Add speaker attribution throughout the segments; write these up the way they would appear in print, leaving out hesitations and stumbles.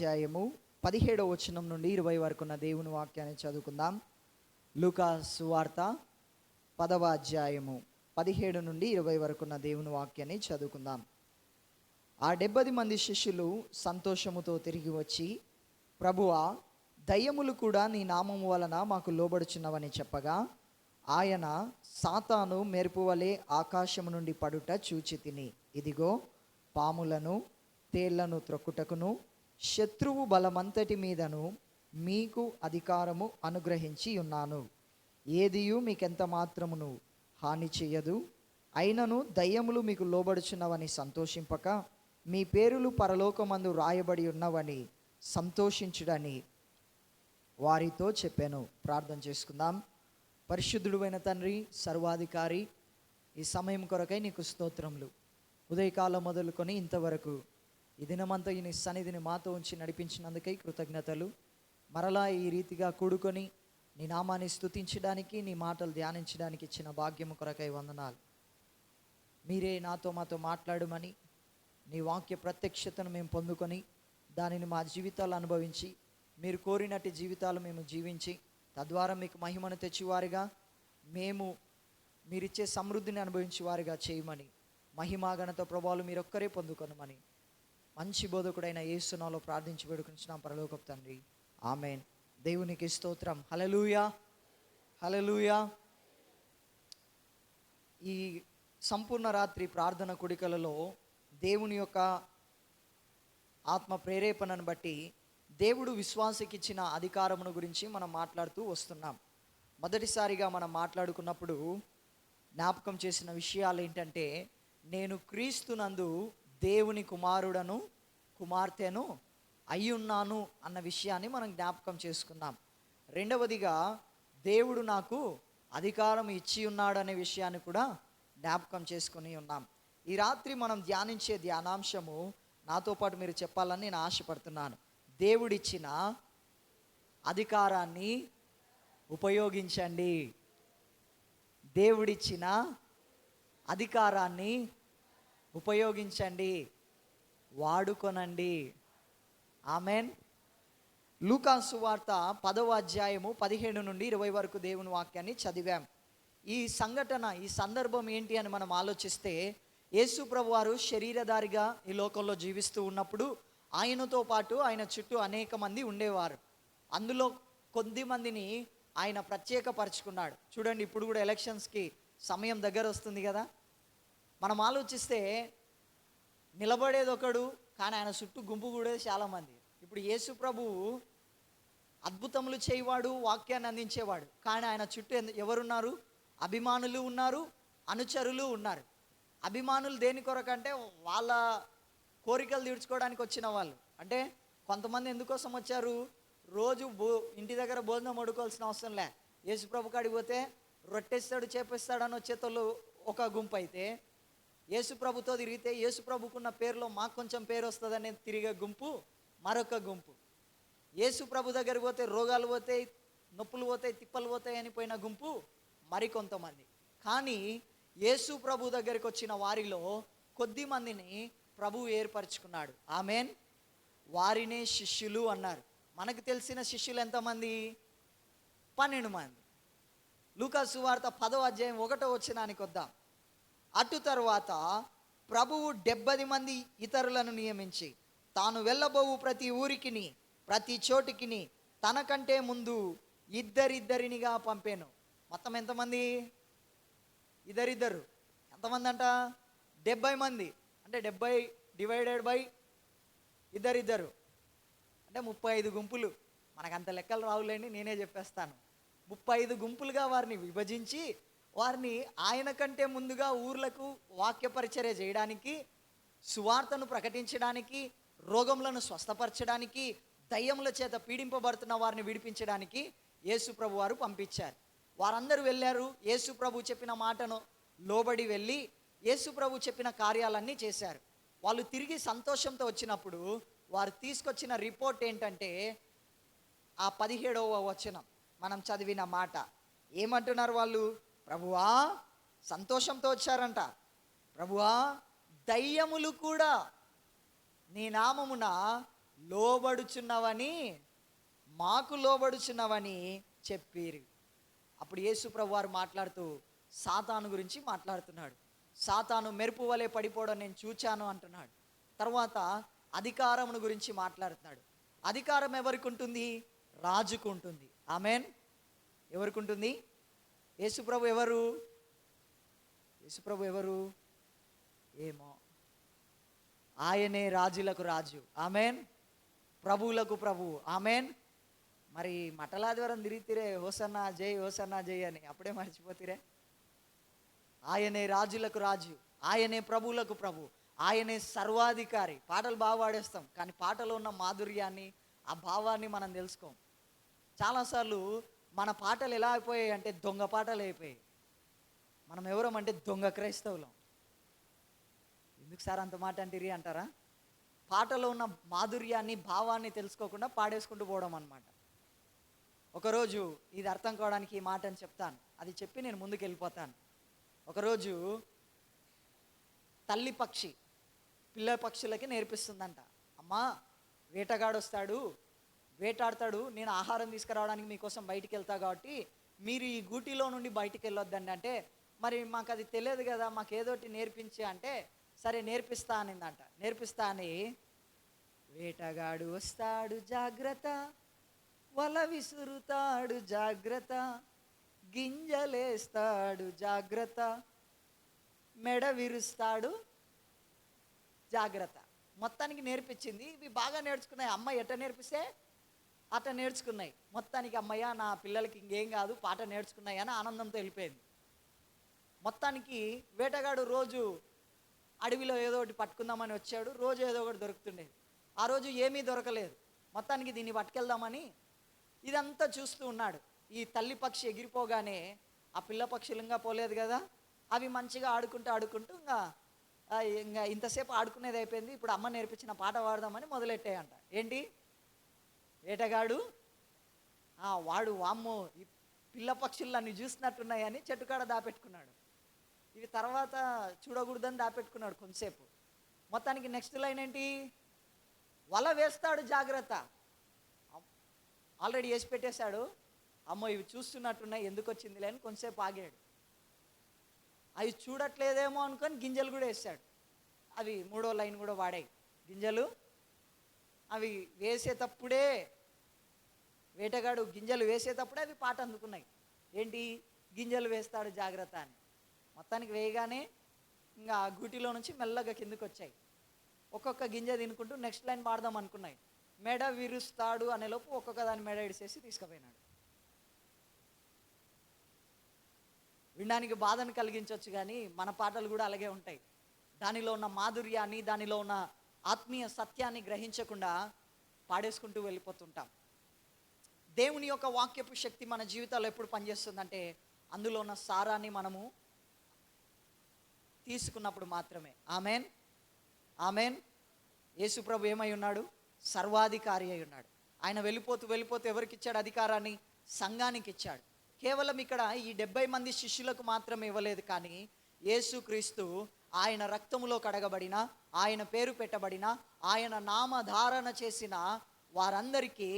Speaker 1: అధ్యాయము 17వ వచనం నుండి 20 వరకు ఉన్న దేవుని వాక్యాన్ని చదువుకుందాం. లూకా సువార్త 10వ అధ్యాయము 17 నుండి 20 వరకు ఉన్న దేవుని వాక్యాన్ని చదువుకుందాం. ఆ 70 మంది శిష్యులు సంతోషముతో తిరిగి వచ్చి, ప్రభువా, దయ్యములు కూడా నీ నామము వలన మాకు లోబడుచున్నవని చెప్పగా, ఆయన, సాతాను మెరుపు వలె ఆకాశము నుండి పడుట చూచి తిని, ఇదిగో పాములను తేళ్లను త్రొక్కుటకును శత్రువు బలమంతటి మీదను మీకు అధికారము అనుగ్రహించి ఉన్నాను. ఏదియు మీకెంత మాత్రమును హాని చెయ్యదు. అయినను దయ్యములు మీకు లోబడుచున్నవని సంతోషింపక, మీ పేరులు పరలోకమందు రాయబడి ఉన్నవని సంతోషించుడని వారితో చెప్పాను. ప్రార్థన చేసుకుందాం. పరిశుద్ధుడు అయిన తండ్రి, సర్వాధికారి, ఈ సమయం కొరకై నీకు స్తోత్రములు. ఉదయకాలం మొదలుకొని ఇంతవరకు ఈ దినమంతా ఈ నీ సన్నిధిని మాతో ఉంచి నడిపించినందుకై కృతజ్ఞతలు. మరలా ఈ రీతిగా కూడుకొని నీ నామాన్ని స్తుతించడానికి, నీ మాటలు ధ్యానించడానికి ఇచ్చిన భాగ్యము కొరకై వందనాలు. మీరే నాతో మాతో మాట్లాడమని, నీ వాక్య ప్రత్యక్షతను మేము పొందుకొని దానిని మా జీవితాలు అనుభవించి, మీరు కోరినట్టి జీవితాలు మేము జీవించి, తద్వారా మీకు మహిమను తెచ్చివారిగా, మేము మీరిచ్చే సమృద్ధిని అనుభవించి వారిగా చేయమని, మహిమా ఘనత ప్రభావాలు మీరొక్కరే పొందుకొనమని మంచి బోధకుడైన యేసు నామములో ప్రార్థించి వేడుకొంచున్నాం పరలోకపు తండ్రి, ఆమేన్. దేవునికి స్తోత్రం. హల్లెలూయా, హల్లెలూయా. ఈ సంపూర్ణ రాత్రి ప్రార్థన కుడికలలో దేవుని యొక్క ఆత్మ ప్రేరేపణను బట్టి దేవుడు విశ్వాసకి ఇచ్చిన అధికారమును గురించి మనం మాట్లాడుతూ వస్తున్నాం. మొదటిసారిగా మనం మాట్లాడుకున్నప్పుడు జ్ఞాపకం చేసిన విషయాలు ఏంటంటే, నేను క్రీస్తునందు దేవుని కుమారుడను కుమార్తెను అయ్యున్నాను అన్న విషయాన్ని మనం జ్ఞాపకం చేసుకున్నాం. రెండవదిగా, దేవుడు నాకు అధికారం ఇచ్చి ఉన్నాడు అనే విషయాన్ని కూడా జ్ఞాపకం చేసుకుని ఉన్నాం. ఈ రాత్రి మనం ధ్యానించే ధ్యానాంశము నాతో పాటు మీరు చెప్పాలని నేను ఆశపడుతున్నాను. దేవుడిచ్చిన అధికారాన్ని ఉపయోగించండి. దేవుడిచ్చిన అధికారాన్ని ఉపయోగించండి, వాడుకొనండి. ఆమెన్. లూకా సువార్త 10వ అధ్యాయము 17 నుండి 20 వరకు దేవుని వాక్యాన్ని చదివాం. ఈ సంఘటన, ఈ సందర్భం ఏంటి అని మనం ఆలోచిస్తే, యేసు ప్రభు వారు శరీరధారిగా ఈ లోకంలో జీవిస్తూ ఉన్నప్పుడు ఆయనతో పాటు ఆయన చుట్టూ అనేక మంది ఉండేవారు. అందులో కొద్ది మందిని ఆయన ప్రత్యేకపరచుకున్నాడు. చూడండి, ఇప్పుడు కూడా ఎలక్షన్స్కి సమయం దగ్గర వస్తుంది కదా. మనం ఆలోచిస్తే నిలబడేది ఒకడు, కానీ ఆయన చుట్టూ గుంపు కూడేది చాలామంది. ఇప్పుడు యేసు ప్రభువు అద్భుతములు చేయవాడు, వాక్యాన్ని అందించేవాడు, కానీ ఆయన చుట్టూ ఎవరున్నారు? అభిమానులు ఉన్నారు, అనుచరులు ఉన్నారు. అభిమానులు దేని కొరకంటే వాళ్ళ కోరికలు తీర్చుకోవడానికి వచ్చిన వాళ్ళు. అంటే కొంతమంది ఎందుకోసం వచ్చారు? రోజు ఇంటి దగ్గర భోజనం వండుకోవాల్సిన అవసరం లే, యేసు ప్రభు కాడికి పోతే రొట్టెస్తాడు, చేపిస్తాడని వచ్చేతోళ్ళు ఒక గుంపు అయితే, యేసు ప్రభుతో తిరిగితే యేసు ప్రభుకున్న పేరులో మాకు కొంచెం పేరు వస్తుందని తిరిగే గుంపు మరొక గుంపు. యేసు ప్రభు దగ్గరికి పోతే రోగాలు పోతాయి, నొప్పులు పోతాయి, తిప్పలు పోతాయి అని పోయిన గుంపు మరికొంతమంది. కానీ యేసు ప్రభు దగ్గరికి వచ్చిన వారిలో కొద్ది మందిని ప్రభువు ఏర్పరచుకున్నాడు. ఆమెన్. వారినే శిష్యులు అన్నారు. మనకు తెలిసిన శిష్యులు ఎంతమంది? 12 మంది. లూకా సువార్త 10వ అధ్యాయం 1వ వచనానికి వద్దాం. అటు తరువాత ప్రభువు 70 మంది ఇతరులను నియమించి, తాను వెళ్ళబోవు ప్రతి ఊరికిని ప్రతి చోటికిని తనకంటే ముందు ఇద్దరిద్దరినిగా పంపాను. మొత్తం ఎంతమంది? ఇద్దరిద్దరు. ఎంతమంది అంట? 70 మంది. అంటే 70 డివైడెడ్ బై ఇద్దరిద్దరు అంటే 35 గుంపులు. మనకంత లెక్కలు రావులేండి, నేనే చెప్పేస్తాను. 35 గుంపులుగా వారిని విభజించి, వారిని ఆయన కంటే ముందుగా ఊర్లకు వాక్య పరిచర్య చేయడానికి, సువార్తను ప్రకటించడానికి, రోగములను స్వస్థపరచడానికి, దయ్యముల చేత పీడింపబడుతున్న వారిని విడిపించడానికి యేసు ప్రభు వారు పంపించారు. వారందరూ వెళ్ళారు. యేసు ప్రభు చెప్పిన మాటను లోబడి వెళ్ళి యేసు ప్రభు చెప్పిన కార్యాలన్నీ చేశారు. వాళ్ళు తిరిగి సంతోషంతో వచ్చినప్పుడు వారు తీసుకొచ్చిన రిపోర్ట్ ఏంటంటే, ఆ 17వ వచనం మనం చదివిన మాట ఏమంటున్నారు వాళ్ళు? ప్రభువా, సంతోషంతో వచ్చారంట. ప్రభువా, దయ్యములు కూడా నీ నామమున లోబడుచున్నవని, మాకు లోబడుచున్నవని చెప్పిరి. అప్పుడు యేసు ప్రభు వారు మాట్లాడుతూ సాతాను గురించి మాట్లాడుతున్నాడు. సాతాను మెరుపు వలె పడిపోవడం నేను చూచాను అంటున్నాడు. తర్వాత అధికారమును గురించి మాట్లాడుతున్నాడు. అధికారం ఎవరికి ఉంటుంది? రాజుకు ఉంటుంది. ఆమెన్. ఎవరికి ఉంటుంది? యేసుప్రభు ఎవరు? యేసుప్రభు ఎవరు? ఏమో, ఆయనే రాజులకు రాజు. ఆమెన్. ప్రభువులకు ప్రభువు. ఆమెన్. మరి మటలాదివారం తిరిగితిరే హోసన్నా జై, హోసన్నా జై అని, అప్పుడే మర్చిపోతిరే. ఆయనే రాజులకు రాజు, ఆయనే ప్రభువులకు ప్రభు, ఆయనే సర్వాధికారి. పాటలు బాగా పాడేస్తాం, కానీ పాటలో ఉన్న మాధుర్యాన్ని, ఆ భావాన్ని మనం తెలుసుకోం. చాలాసార్లు మన పాటలు ఎలా అయిపోయాయి అంటే దొంగ పాటలు అయిపోయాయి. మనం ఎవరం అంటే దొంగ క్రైస్తవులం. ఎందుకు సార్ అంత మాట అంటిరి అంటారా? పాటలో ఉన్న మాధుర్యాన్ని, భావాన్ని తెలుసుకోకుండా పాడేసుకుంటూ పోవడం అన్నమాట. ఒకరోజు ఇది అర్థం కావడానికి ఈ మాట అని చెప్తాను, అది చెప్పి నేను ముందుకు వెళ్ళిపోతాను. ఒకరోజు తల్లి పక్షి పిల్ల పక్షులకి నేర్పిస్తుందంట, అమ్మా వేటగాడు వస్తాడు, వేటాడతాడు, నేను ఆహారం తీసుకురావడానికి మీకోసం బయటికి వెళ్తా, కాబట్టి మీరు ఈ గూటిలో నుండి బయటికి వెళ్ళొద్దండి. అంటే మరి మాకు అది తెలియదు కదా, మాకు ఏదోటి నేర్పించి అంటే సరే నేర్పిస్తా అనిందంట. నేర్పిస్తా అని, వేటగాడు వస్తాడు జాగ్రత్త, వల విసురుతాడు జాగ్రత్త, గింజలేస్తాడు జాగ్రత్త, మెడ విరుస్తాడు జాగ్రత్త. మొత్తానికి నేర్పించింది. ఇవి బాగా నేర్చుకున్నాయి. అమ్మ ఎట్ట నేర్పిస్తే అట్ట నేర్చుకున్నాయి. మొత్తానికి అమ్మయ్య నా పిల్లలకి ఇంకేం కాదు, పాట నేర్చుకున్నాయి అని ఆనందంతో వెళ్ళిపోయింది. మొత్తానికి వేటగాడు రోజు అడవిలో ఏదో ఒకటి పట్టుకుందామని వచ్చాడు. రోజు ఏదో ఒకటి దొరుకుతుండేది. ఆ రోజు ఏమీ దొరకలేదు. మొత్తానికి దీన్ని పట్టుకెళ్దామని ఇదంతా చూస్తూ ఉన్నాడు. ఈ తల్లి పక్షి ఎగిరిపోగానే ఆ పిల్ల పక్షులు ఇంకా పోలేదు కదా, అవి మంచిగా ఆడుకుంటూ ఇంకా ఇంతసేపు ఆడుకునేది అయిపోయింది. ఇప్పుడు అమ్మ నేర్పించిన పాట పాడదామని మొదలెట్టాయంట. ఏంటి? వేటగాడు వాడు వామ్మో ఈ పిల్ల పక్షులు అన్ని చూసినట్టున్నాయని చెట్టుకాడ దాపెట్టుకున్నాడు. ఇవి తర్వాత చూడకూడదని దాపెట్టుకున్నాడు కొంతసేపు. మొత్తానికి నెక్స్ట్ లైన్ ఏంటి? వల వేస్తాడు జాగ్రత్త. ఆల్రెడీ వేసి పెట్టేశాడు. అమ్మో ఇవి చూస్తున్నట్టున్నాయి, ఎందుకు వచ్చిందిలే అని కొంతసేపు ఆగాడు. అవి చూడట్లేదేమో అనుకొని గింజలు కూడా వేసాడు. అవి మూడో లైన్ కూడా వాడాయి గింజలు. అవి వేసేటప్పుడే, వేటగాడు గింజలు వేసేటప్పుడే అవి పాట అందుకున్నాయి. ఏంటి? గింజలు వేస్తాడు జాగ్రత్త అని. మొత్తానికి వేయగానే ఇంకా గూటిలో నుంచి మెల్లగా కిందకు వచ్చాయి. ఒక్కొక్క గింజ తినుకుంటూ నెక్స్ట్ లైన్ పాడదాం అనుకున్నాయి. మెడ విరుస్తాడు అనేలోపు ఒక్కొక్క దాని మెడ ఇడిసేసి తీసుకుపోయినాడు. వినడానికి బాధను కలిగించవచ్చు, కానీ మన పాటలు కూడా అలాగే ఉంటాయి. దానిలో ఉన్న మాధుర్యాన్ని, దానిలో ఉన్న ఆత్మీయ సత్యాన్ని గ్రహించకుండా పాడేసుకుంటూ వెళ్ళిపోతుంటాం. దేవుని యొక్క వాక్యపు శక్తి మన జీవితాల్లో ఎప్పుడు పనిచేస్తుందంటే అందులో ఉన్న సారాన్ని మనము తీసుకున్నప్పుడు మాత్రమే. ఆమెన్. ఆమెన్. యేసు ప్రభు ఏమై ఉన్నాడు? సర్వాధికారి అయి ఉన్నాడు. ఆయన వెళ్ళిపోతూ ఎవరికి ఇచ్చాడు అధికారాన్ని? సంఘానికి ఇచ్చాడు. కేవలం ఇక్కడ ఈ 70 మంది శిష్యులకు మాత్రమే ఇవ్వలేదు, కానీ యేసుక్రీస్తు ఆయన రక్తములో కడగబడిన, ఆయన పేరు పెట్టబడిన, ఆయన నామధారణ చేసిన వారందరికీ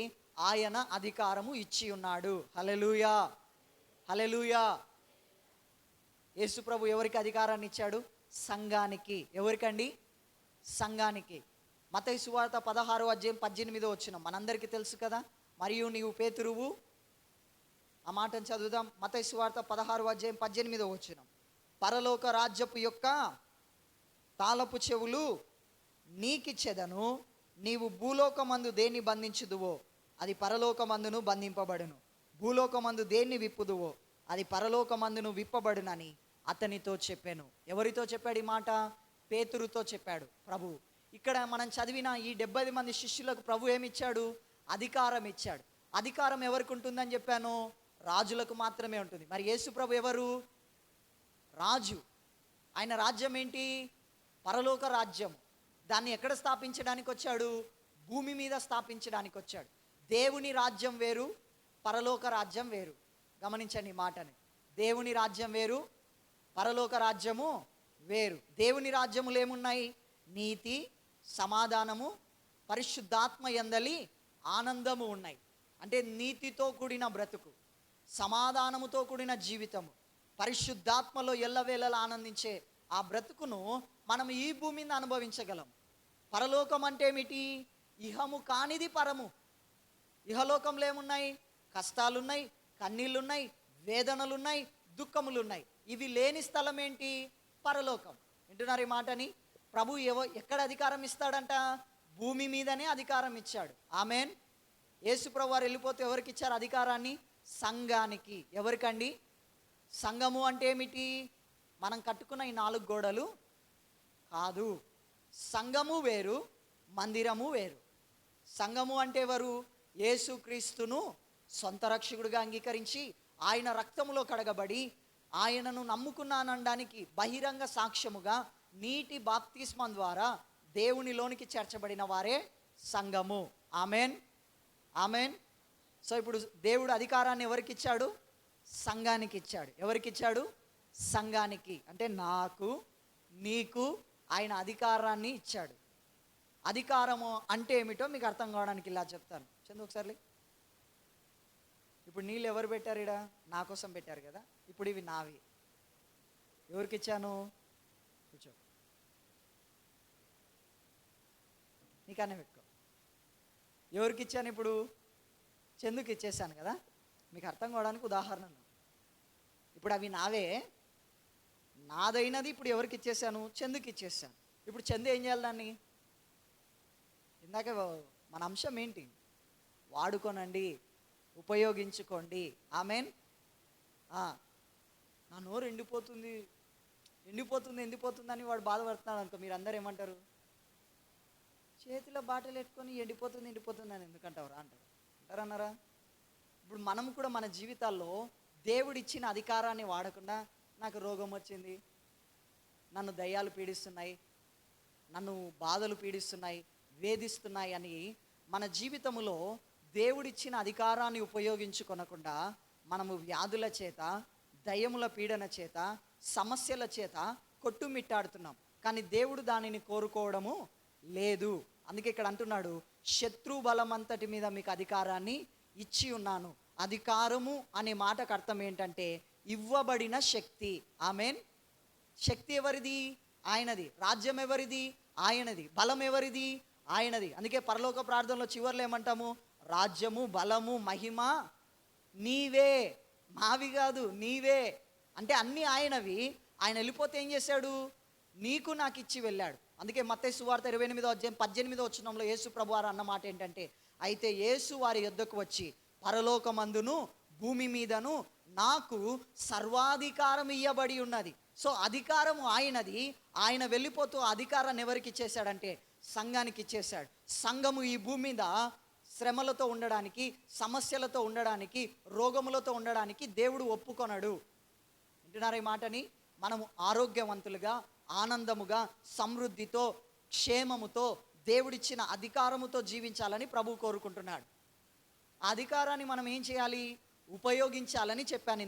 Speaker 1: ఆయన అధికారము ఇచ్చి ఉన్నాడు. హల్లెలూయా, హల్లెలూయా. యేసు ప్రభు ఎవరికి అధికారాన్ని ఇచ్చాడు? సంఘానికి. ఎవరికండి? సంఘానికి. మత్తయి సువార్త 16:18 మనందరికీ తెలుసు కదా. మరియు నీవు పేతురువు, ఆ మాటను చదువుదాం. మత్తయి సువార్త 16:18 పరలోక రాజ్యపు యొక్క తాళపు చెవులు నీకిచ్చెదను, నీవు భూలోకమందు దేన్ని బంధించుదువో అది పరలోకమందును బంధింపబడును, భూలోకమందు దేన్ని విప్పుదువో అది పరలోకమందును విప్పబడునని అతనితో చెప్పాను. ఎవరితో చెప్పాడు ఈ మాట? పేతురుతో చెప్పాడు ప్రభు. ఇక్కడ మనం చదివిన ఈ 70 మంది శిష్యులకు ప్రభు ఏమిచ్చాడు? అధికారం ఇచ్చాడు. అధికారం ఎవరికి ఉంటుందని చెప్పాను? రాజులకు మాత్రమే ఉంటుంది. మరి యేసు ప్రభు ఎవరు? రాజు. ఆయన రాజ్యం ఏంటి? పరలోక రాజ్యం. దాన్ని ఎక్కడ స్థాపించడానికి వచ్చాడు? భూమి మీద స్థాపించడానికి వచ్చాడు. దేవుని రాజ్యం వేరు, పరలోక రాజ్యం వేరు. గమనించండి ఈ మాటని. దేవుని రాజ్యం వేరు, పరలోక రాజ్యము వేరు. దేవుని రాజ్యములు ఏమున్నాయి? నీతి, సమాధానము, పరిశుద్ధాత్మ యందలి ఆనందము ఉన్నాయి. అంటే నీతితో కూడిన బ్రతుకు, సమాధానముతో కూడిన జీవితము, పరిశుద్ధాత్మలో ఎల్లవేళలా ఆనందించే ఆ బ్రతుకును మనం ఈ భూమి మీద అనుభవించగలం. పరలోకం అంటే ఏమిటి? ఇహము కానిది పరము. ఇహలోకంలో ఏమున్నాయి? కష్టాలున్నాయి, కన్నీళ్ళున్నాయి, వేదనలున్నాయి, దుఃఖములున్నాయి. ఇవి లేని స్థలం ఏంటి? పరలోకం. వింటున్నారు ఈ మాటని? ప్రభు ఎక్కడ అధికారం ఇస్తాడంట? భూమి మీదనే అధికారం ఇచ్చాడు. ఆమెన్. యేసు ప్రభు వారు వెళ్ళిపోతే ఎవరికి ఇచ్చారు అధికారాన్ని? సంఘానికి. ఎవరికండి? సంఘము అంటే ఏమిటి? మనం కట్టుకున్న ఈ 4 గోడలు కాదు. సంఘము వేరు, మందిరము వేరు. సంఘము అంటే ఎవరు? యేసుక్రీస్తును సొంత రక్షకుడిగా అంగీకరించి ఆయన రక్తములో కడగబడి ఆయనను నమ్ముకున్నానడానికి బహిరంగ సాక్ష్యముగా నీటి బాప్తిస్మం ద్వారా దేవునిలోనికి చేర్చబడిన వారే సంఘము. Amen, amen. సో ఇప్పుడు దేవుడు అధికారాన్ని ఎవరికి ఇచ్చాడు? సంఘానికి ఇచ్చాడు. ఎవరికి ఇచ్చాడు? సంఘానికి. అంటే నాకు, నీకు ఆయన అధికారాన్ని ఇచ్చాడు. అధికారము అంటే ఏమిటో మీకు అర్థం కావడానికి ఇలా చెప్తాను. చందు ఒకసారి. ఇప్పుడు నీళ్ళు ఎవరు పెట్టారు? ఇడా నా కోసం పెట్టారు కదా. ఇప్పుడు ఇవి నావి. ఎవరికి ఇచ్చాను? కూర్చో, నీకన్నా పెట్టుకో. ఎవరికి ఇచ్చాను? ఇప్పుడు చందుకి ఇచ్చేసాను కదా. మీకు అర్థం కావడానికి ఉదాహరణలు. ఇప్పుడు అవి నావే, నాదైనది ఇప్పుడు ఎవరికి ఇచ్చేసాను? చందుకి ఇచ్చేసాను. ఇప్పుడు చందు ఏం చేయాలి దాన్ని? ఇందాక మన అంశం ఏంటి? వాడుకోనండి, ఉపయోగించుకోండి. ఆమెన్. నా నోరు ఎండిపోతుంది అని వాడు బాధపడుతున్నాడు అనుకో, మీరు అందరు ఏమంటారు? చేతిలో బాటలు పెట్టుకొని ఎండిపోతుంది అని ఎందుకంటారు అంటారు. అంటారన్నారా? ఇప్పుడు మనం కూడా మన జీవితాల్లో దేవుడిచ్చిన అధికారాన్ని వాడకుండా, నాకు రోగం వచ్చింది, నన్ను దయ్యాలు పీడిస్తున్నాయి, నన్ను బాధలు పీడిస్తున్నాయి, వేధిస్తున్నాయి అని మన జీవితంలో దేవుడిచ్చిన అధికారాన్ని ఉపయోగించుకొనకుండా మనము వ్యాధుల చేత, దయ్యముల పీడన చేత, సమస్యల చేత కొట్టుమిట్టాడుతున్నాం. కానీ దేవుడు దానిని కోరుకోవడము లేదు. అందుకే ఇక్కడ అంటున్నాడు, శత్రు బలమంతటి మీద మీకు అధికారాన్ని ఇచ్చి ఉన్నాను. అధికారము అనే మాటకు అర్థం ఏంటంటే ఇవ్వబడిన శక్తి. ఆమెన్. శక్తి ఎవరిది? ఆయనది. రాజ్యం ఎవరిది? ఆయనది. బలం ఎవరిది? ఆయనది. అందుకే పరలోక ప్రార్థనలో చివర్లో ఏమంటాము? రాజ్యము, బలము, మహిమ నీవే, మావి కాదు, నీవే. అంటే అన్నీ ఆయనవి. ఆయన వెళ్ళిపోతే ఏం చేశాడు? నీకు నాకు ఇచ్చి వెళ్ళాడు. అందుకే మత్తయి సువార్త 28:18 యేసు ప్రభు వారు అన్న మాట ఏంటంటే, అయితే యేసు వారి యొద్దకు వచ్చి పరలోకమందును భూమి మీదను నాకు సర్వాధికారం ఇయ్యబడి ఉన్నది. సో అధికారము ఆయనది. ఆయన వెళ్ళిపోతూ అధికారాన్ని ఎవరికి ఇచ్చేశాడంటే సంఘానికి ఇచ్చేశాడు. సంఘము ఈ భూమి మీద శ్రమలతో ఉండడానికి, సమస్యలతో ఉండడానికి, రోగములతో ఉండడానికి దేవుడు ఒప్పుకొనడు. వింటున్నారా ఈ మాటని? మనము ఆరోగ్యవంతులుగా, ఆనందముగా, సమృద్ధితో, క్షేమముతో, దేవుడిచ్చిన అధికారముతో జీవించాలని ప్రభు కోరుకుంటున్నాడు. ఆ అధికారాన్ని మనం ఏం చేయాలి? ఉపయోగించాలని చెప్పాను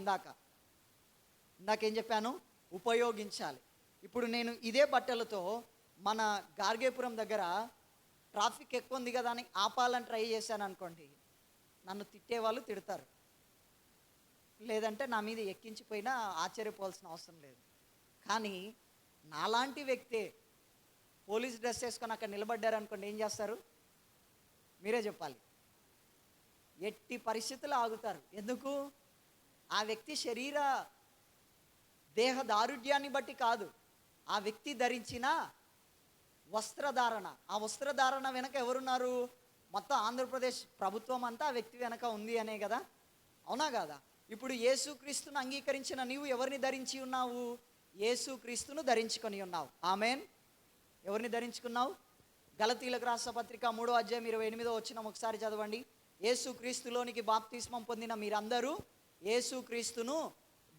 Speaker 1: ఇందాకేం చెప్పాను? ఉపయోగించాలి. ఇప్పుడు నేను ఇదే బట్టలతో మన గార్గేపురం దగ్గర ట్రాఫిక్ ఎక్కువ ఉంది కదా అని ఆపాలని ట్రై చేశాను అనుకోండి, నన్ను తిట్టేవాళ్ళు తిడతారు, లేదంటే నా మీద ఎక్కించిపోయినా ఆశ్చర్యపోవాల్సిన అవసరం లేదు. కానీ నాలాంటి వ్యక్తే పోలీస్ డ్రెస్ వేసుకొని అక్కడ నిలబడ్డారు అనుకోండి, ఏం చేస్తారు? మీరే చెప్పాలి. ఎట్టి పరిస్థితులు ఆగుతారు. ఎందుకు? ఆ వ్యక్తి శరీర దేహ దారుఢ్యాన్ని బట్టి కాదు, ఆ వ్యక్తి ధరించిన వస్త్రధారణ. ఆ వస్త్రధారణ వెనక ఎవరున్నారు? మొత్తం ఆంధ్రప్రదేశ్ ప్రభుత్వం అంతా ఆ వ్యక్తి వెనక ఉంది అనే కదా. అవునా కాదా? ఇప్పుడు యేసుక్రీస్తును అంగీకరించిన నీవు ఎవరిని ధరించి ఉన్నావు? యేసుక్రీస్తును ధరించుకొని ఉన్నావు. ఆమెన్. ఎవరిని ధరించుకున్నావు? గలతీలకు రాసిన పత్రిక 3:28 ఒకసారి చదవండి. యేసుక్రీస్తులోనికి బాప్తిస్మం పొందిన మీరందరూ యేసుక్రీస్తును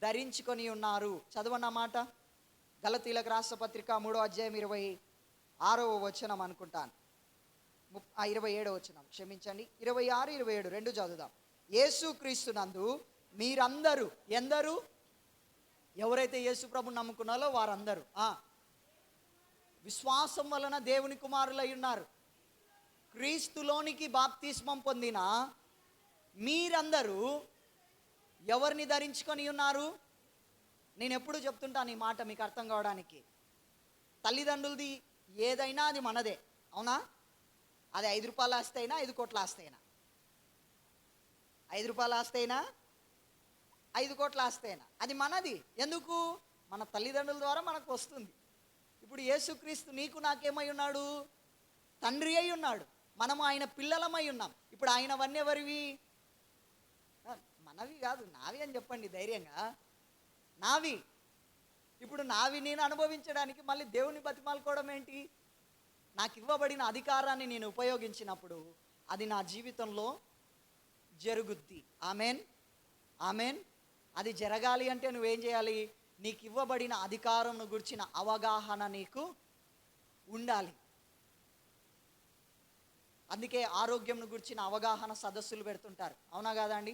Speaker 1: ధరించుకొని ఉన్నారు. చదవండి ఆ మాట. గలతీలకు రాసిన పత్రిక 3:26 అనుకుంటాను, 27 క్షమించండి, 26, 27 రెండు చదువుదాం. యేసుక్రీస్తునందు మీరందరూ, ఎందరూ? ఎవరైతే యేసు ప్రభుని నమ్ముకున్నారో వారందరూ విశ్వాసం వలన దేవుని కుమారులై ఉన్నారు. క్రీస్తులోనికి బాప్తిస్మం పొందిన మీరందరూ ఎవరిని ధరించుకొని ఉన్నారు? నేను ఎప్పుడు చెప్తుంటాను ఈ మాట మీకు అర్థం కావడానికి. తల్లిదండ్రులది ఏదైనా అది మనదే, అవునా? అది 5 రూపాయల ఆస్తి అయినా 5 కోట్ల ఆస్తి అయినా, 5 రూపాయల ఆస్తి అయినా 5 కోట్ల ఆస్తి అయినా అది మనది. ఎందుకు? మన తల్లిదండ్రుల ద్వారా మనకు వస్తుంది. ఇప్పుడు యేసుక్రీస్తు నీకు నాకేమై ఉన్నాడు? తండ్రి అయి ఉన్నాడు. మనము ఆయన పిల్లలమై ఉన్నాం. ఇప్పుడు ఆయనవన్నీ ఎవరివి? మనవి కాదు, నావి అని చెప్పండి ధైర్యంగా. నావి. ఇప్పుడు నావి నేను అనుభవించడానికి మళ్ళీ దేవుని బతిమాలుకోవడం ఏంటి? నాకు ఇవ్వబడిన అధికారాన్ని నేను ఉపయోగించినప్పుడు అది నా జీవితంలో జరుగుద్ది. Amen, amen. అది జరగాలి అంటే నువ్వేం చేయాలి? నీకు ఇవ్వబడిన అధికారంను గురించిన అవగాహన నీకు ఉండాలి. అందుకే ఆరోగ్యంను గురించిన అవగాహన సదస్సులు పెడుతుంటారు, అవునా కాదా అండి?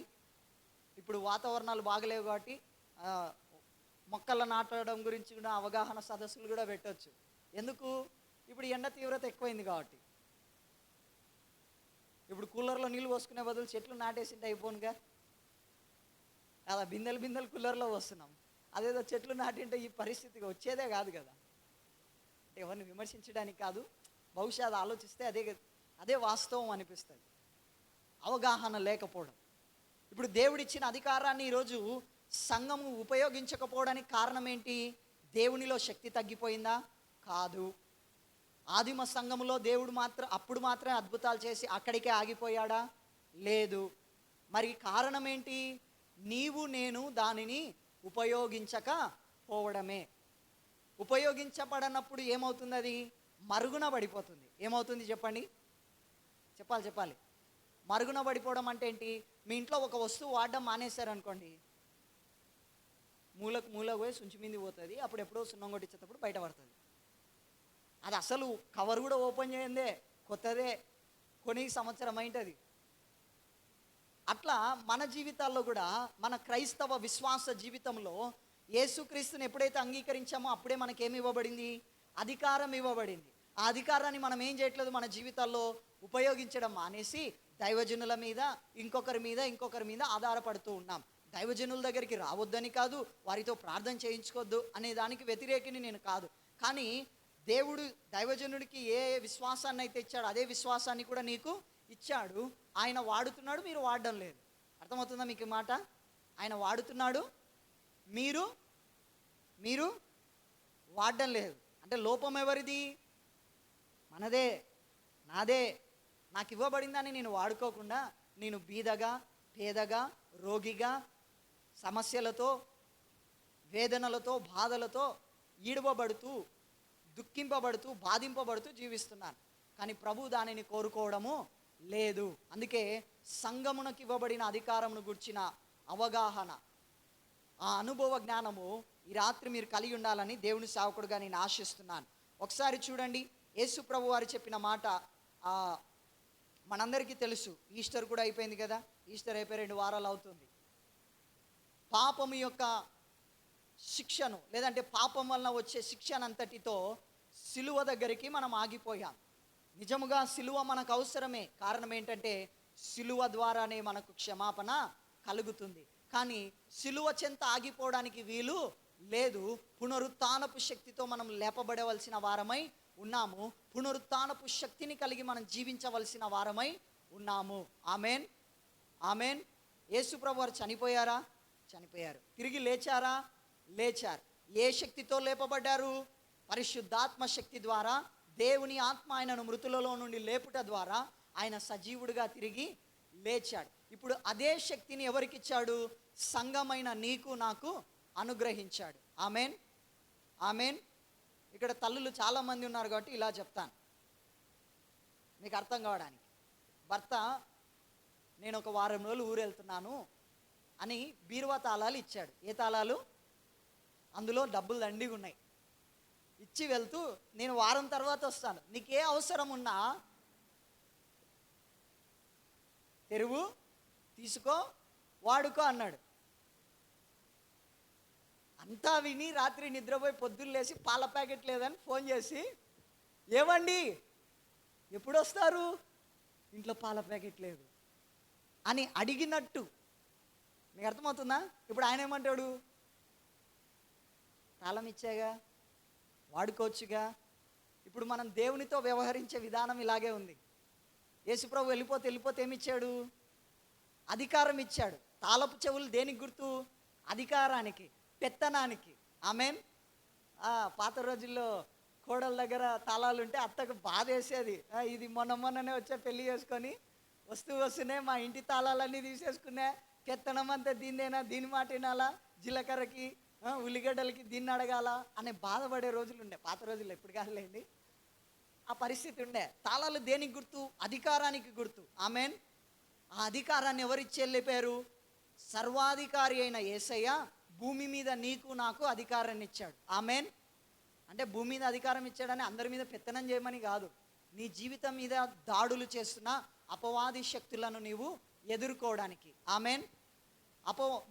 Speaker 1: ఇప్పుడు వాతావరణాలు బాగలేవు కాబట్టి మొక్కలు నాటడం గురించి కూడా అవగాహన సదస్సులు కూడా పెట్టవచ్చు. ఎందుకు? ఇప్పుడు ఎండ తీవ్రత ఎక్కువైంది కాబట్టి. ఇప్పుడు కూలర్లో నీళ్ళు పోసుకునే బదులు చెట్లు నాటేసింటే అయిపోనుగా. అలా బిందెలు బిందెలు కూలర్లో వస్తున్నాం. అదేదో చెట్లు నాటింటే ఈ పరిస్థితికి వచ్చేదే కాదు కదా. అంటే ఎవరిని విమర్శించడానికి కాదు, బహుశా అది ఆలోచిస్తే అదే వాస్తవం అనిపిస్తుంది. అవగాహన లేకపోవడం. ఇప్పుడు దేవుడిచ్చిన అధికారాన్ని ఈరోజు సంఘము ఉపయోగించకపోవడానికి కారణం ఏంటి? దేవునిలో శక్తి తగ్గిపోయిందా? కాదు. ఆదిమ సంఘములో దేవుడు అప్పుడు మాత్రమే అద్భుతాలు చేసి అక్కడికే ఆగిపోయాడా? లేదు. మరి కారణం ఏంటి? నీవు నేను దానిని ఉపయోగించకపోవడమే. ఉపయోగించబడనప్పుడు ఏమవుతుంది? అది మరుగున పడిపోతుంది. ఏమవుతుంది చెప్పండి? చెప్పాలి. మరుగున పడిపోవడం అంటే ఏంటి? మీ ఇంట్లో ఒక వస్తువు వాడడం మానేశారనుకోండి, మూలకు పోయి సుంచి మీది పోతుంది. అప్పుడు ఎప్పుడో సున్నం కొట్టించేటప్పుడు బయట పడుతుంది. అది అసలు కవర్ కూడా ఓపెన్ చేయందే, కొత్తదే, కొని సంవత్సరం అయింటుంది. అట్లా మన జీవితాల్లో కూడా, మన క్రైస్తవ విశ్వాస జీవితంలో యేసుక్రీస్తుని ఎప్పుడైతే అంగీకరించామో అప్పుడే మనకేమి ఇవ్వబడింది? అధికారం ఇవ్వబడింది. ఆ అధికారాన్ని మనం ఏం చేయట్లేదు? మన జీవితాల్లో ఉపయోగించడం మానేసి దైవజనుల మీద, ఇంకొకరి మీద ఆధారపడుతూ ఉన్నాం. దైవజనుల దగ్గరికి రావద్దని కాదు, వారితో ప్రార్థన చేయించుకోవద్దు అనే దానికి వ్యతిరేకిని నేను కాదు. కానీ దేవుడు దైవజనుడికి ఏ విశ్వాసాన్ని అయితే ఇచ్చాడో అదే విశ్వాసాన్ని కూడా నీకు ఇచ్చాడు. ఆయన వాడుతున్నాడు, మీరు వాడడం లేదు. అర్థమవుతుందా మీకు ఈ మాట? ఆయన వాడుతున్నాడు, మీరు వాడడం లేదు. అంటే లోపం ఎవరిది? మనదే, నాదే. నాకు ఇవ్వబడిందని నేను వాడుకోకుండా నేను బీదగా, పేదగా, రోగిగా, సమస్యలతో, వేదనలతో, బాధలతో ఈడవబడుతూ, దుఃఖింపబడుతూ, బాధింపబడుతూ జీవిస్తున్నాను. కానీ ప్రభు దానిని కోరుకోవడము లేదు. అందుకే సంఘమునకు ఇవ్వబడిన అధికారమును గుర్చిన అవగాహన, ఆ అనుభవ జ్ఞానము ఈ రాత్రి మీరు కలిగి ఉండాలని దేవుని సేవకుడుగా నేను ఆశిస్తున్నాను. ఒకసారి చూడండి, యేసు ప్రభు వారు చెప్పిన మాట మనందరికీ తెలుసు. ఈస్టర్ కూడా అయిపోయింది కదా. ఈస్టర్ అయిపోయి 2 వారాలు అవుతుంది. పాపము యొక్క శిక్షను, లేదంటే పాపం వలన వచ్చే శిక్షనంతటితో సిలువ దగ్గరికి మనం ఆగిపోయాం. నిజముగా సిలువ మనకు అవసరమే. కారణం ఏంటంటే సిలువ ద్వారానే మనకు క్షమాపణ కలుగుతుంది. కానీ సిలువ చెంత ఆగిపోవడానికి వీలు లేదు. పునరుత్థానపు శక్తితో మనం లేపబడవలసిన వారమై ఉన్నాము. పునరుత్థానపు శక్తిని కలిగి మనం జీవించవలసిన వారమై ఉన్నాము. Amen, amen. యేసు ప్రభు వారు చనిపోయారా? చనిపోయారు. తిరిగి లేచారా? లేచారు. ఏ శక్తితో లేపబడ్డారు? పరిశుద్ధాత్మ శక్తి ద్వారా. దేవుని ఆత్మ ఆయనను మృతులలో నుండి లేపుట ద్వారా ఆయన సజీవుడిగా తిరిగి లేచాడు. ఇప్పుడు అదే శక్తిని ఎవరికి ఇచ్చాడు? సంఘమైన నీకు నాకు అనుగ్రహించాడు. Amen, amen. ఇక్కడ తల్లులు చాలామంది ఉన్నారు కాబట్టి ఇలా చెప్తాను మీకు అర్థం కావడానికి. భర్త నేను ఒక వారం రోజులు ఊరు వెళ్తున్నాను అని బీరువా తాళాలు ఇచ్చాడు. ఏ తాళాలు? అందులో డబ్బులు దండిగా ఉన్నాయి. ఇచ్చి వెళ్తూ నేను వారం తర్వాత వస్తాను, నీకే అవసరం ఉన్నా తెరువు, తీసుకో, వాడుకో అన్నాడు. అంతా విని రాత్రి నిద్రపోయి పొద్దున్న లేచి పాల ప్యాకెట్ లేదని ఫోన్ చేసి, ఏమండి ఎప్పుడు వస్తారు? ఇంట్లో పాల ప్యాకెట్ లేదు అని అడిగినట్టు. నీకు అర్థమవుతుందా? ఇప్పుడు ఆయన ఏమంటాడు, తాళం ఇచ్చాగా, వాడుకోవచ్చుగా. ఇప్పుడు మనం దేవునితో వ్యవహరించే విధానం ఇలాగే ఉంది. యేసుప్రభు వెళ్ళిపోతే ఏమిచ్చాడు? అధికారం ఇచ్చాడు. తాళపు చెవులు దేనికి గుర్తు? అధికారానికి, పెత్తనానికి. ఆమేన్. పాత రోజుల్లో కోడల దగ్గర తాళాలు ఉంటే అత్తకు బాధ వేసేది. ఇది మొన్ననే వచ్చే పెళ్లి చేసుకొని వస్తూనే మా ఇంటి తాళాలన్నీ తీసేసుకునే, పెత్తనం అంతా దీన్నేనా, దీని మాట వినాలా, జీలకర్రకి ఉల్లిగడ్డలకి దీన్ని అడగాల అనే బాధపడే రోజులు ఉండే పాత రోజుల్లో. ఇప్పుడు కాదులేండి, ఆ పరిస్థితి ఉండే. తాళాలు దేనికి గుర్తు? అధికారానికి గుర్తు. ఆమేన్. ఆ అధికారాన్ని ఎవరిచ్చి వెళ్ళిపోయారు? సర్వాధికారి అయిన యేసయ్య భూమి మీద నీకు నాకు అధికారాన్ని ఇచ్చాడు. ఆమేన్. అంటే భూమి మీద అధికారం ఇచ్చాడని అందరి మీద పెత్తనం చేయమని కాదు. నీ జీవితం మీద దాడులు చేస్తున్న అపవాది శక్తులను నీవు ఎదుర్కోవడానికి. ఆమేన్.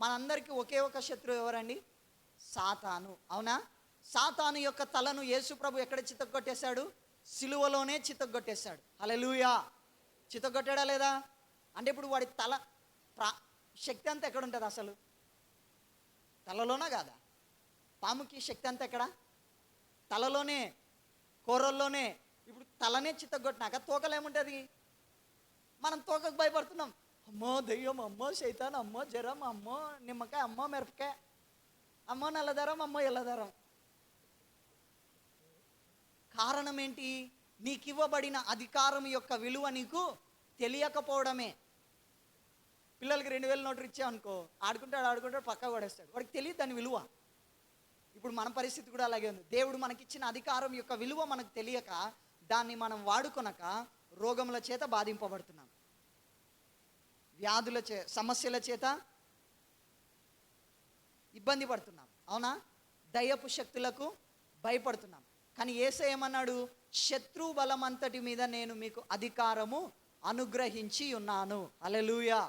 Speaker 1: మనందరికీ ఒకే ఒక శత్రువు ఎవరండి? సాతాను. అవునా? సాతాను యొక్క తలను యేసుప్రభు ఎక్కడ చితగ్గొట్టేశాడు? సిలువలోనే చితగ్గొట్టేశాడు. హల్లెలూయా. చితగ్గొట్టాడా లేదా? అంటే ఇప్పుడు వాడి తల శక్తి అంతా ఎక్కడ ఉంటుంది? అసలు తలలోనా కాదా? పాముకి శక్తి అంతా ఎక్కడ? తలలోనే, కూరల్లోనే. ఇప్పుడు తలనే చిత్తగొట్టినాక తోకలేముంటుంది? మనం తోకకు భయపడుతున్నాం. అమ్మో దెయ్యం, అమ్మో శైతాన్, అమ్మో జ్వరం, అమ్మో నిమ్మకాయ, అమ్మో మిరపకాయ, అమ్మో నల్లదారం, అమ్మో ఎల్లదారం. కారణం ఏంటి? నీకు ఇవ్వబడిన అధికారం యొక్క విలువ నీకు తెలియకపోవడమే. పిల్లలకి 2000 నోట్లు ఇచ్చామనుకో, ఆడుకుంటాడు పక్కా పడేస్తాడు. వాడికి తెలియదు దాని విలువ. ఇప్పుడు మన పరిస్థితి కూడా అలాగే ఉంది. దేవుడు మనకిచ్చిన అధికారం యొక్క విలువ మనకు తెలియక దాన్ని మనం వాడుకొనక రోగముల చేత బాధింపబడుతున్నాం, వ్యాధుల సమస్యల చేత ఇబ్బంది పడుతున్నాం. అవునా? దయ్యపు శక్తులకు భయపడుతున్నాం. కానీ యేసయ్య ఏమన్నాడు? శత్రు బలమంతటి మీద నేను మీకు అధికారము అనుగ్రహించి ఉన్నాను. హల్లెలూయా.